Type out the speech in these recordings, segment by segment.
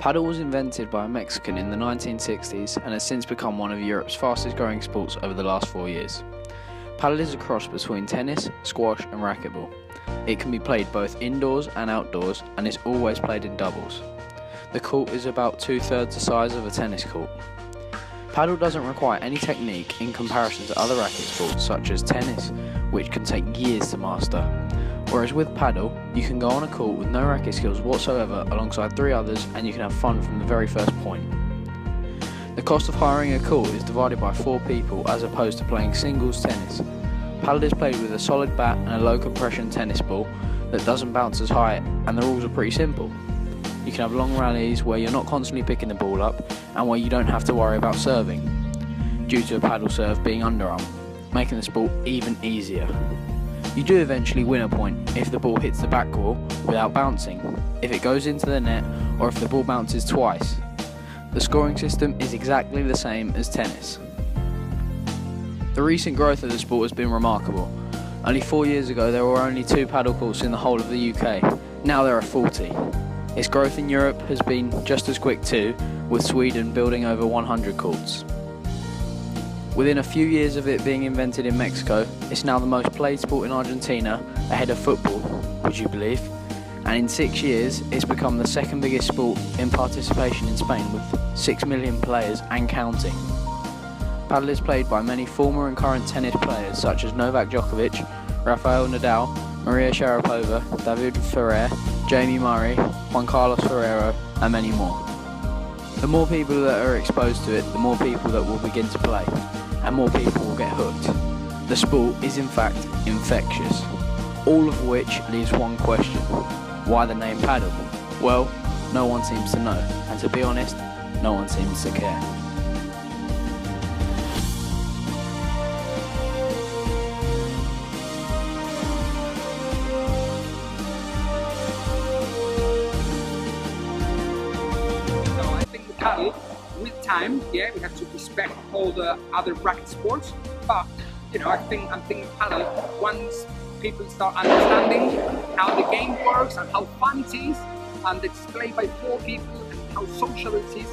Padel was invented by a Mexican in the 1960s and has since become one of Europe's fastest growing sports over the last 4 years. Padel is a cross between tennis, squash and racquetball. It can be played both indoors and outdoors and is always played in doubles. The court is about 2/3 the size of a tennis court. Padel doesn't require any technique in comparison to other racket sports such as tennis, which can take years to master. Whereas with Padel, you can go on a court with no racket skills whatsoever alongside 3 others and you can have fun from the very first point. The cost of hiring a court is divided by 4 people as opposed to playing singles tennis. Padel is played with a solid bat and a low compression tennis ball that doesn't bounce as high, and the rules are pretty simple. You can have long rallies where you're not constantly picking the ball up and where you don't have to worry about serving, due to a Padel serve being underarm, making the sport even easier. You do eventually win a point if the ball hits the back wall without bouncing, if it goes into the net, or if the ball bounces twice. The scoring system is exactly the same as tennis. The recent growth of the sport has been remarkable. Only 4 years ago there were only 2 Padel courts in the whole of the UK. Now there are 40. Its growth in Europe has been just as quick too, with Sweden building over 100 courts. Within a few years of it being invented in Mexico, it's now the most played sport in Argentina, ahead of football, would you believe? And in 6 years, it's become the second biggest sport in participation in Spain with 6 million players and counting. Padel is played by many former and current tennis players such as Novak Djokovic, Rafael Nadal, Maria Sharapova, David Ferrer, Jamie Murray, Juan Carlos Ferrero, and many more. The more people that are exposed to it, the more people that will begin to play, and more people will get hooked. The sport is in fact infectious. All of which leaves one question: why the name Padel? Well, no one seems to know, and to be honest, no one seems to care. Padel, with time, yeah, we have to respect all the other racket sports, but I think Padel, once people start understanding how the game works and how fun it is, and it's played by 4 people and how social it is,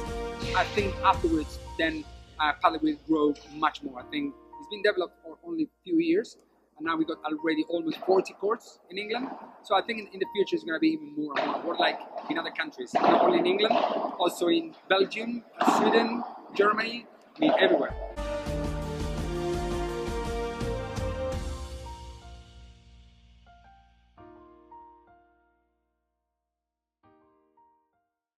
I think afterwards then Padel will grow much more. I think it's been developed for only a few years, and now we got already almost 40 courts in England. So I think in the future it's going to be even more and more, like in other countries, not only in England, also in Belgium, Sweden, Germany, I mean everywhere.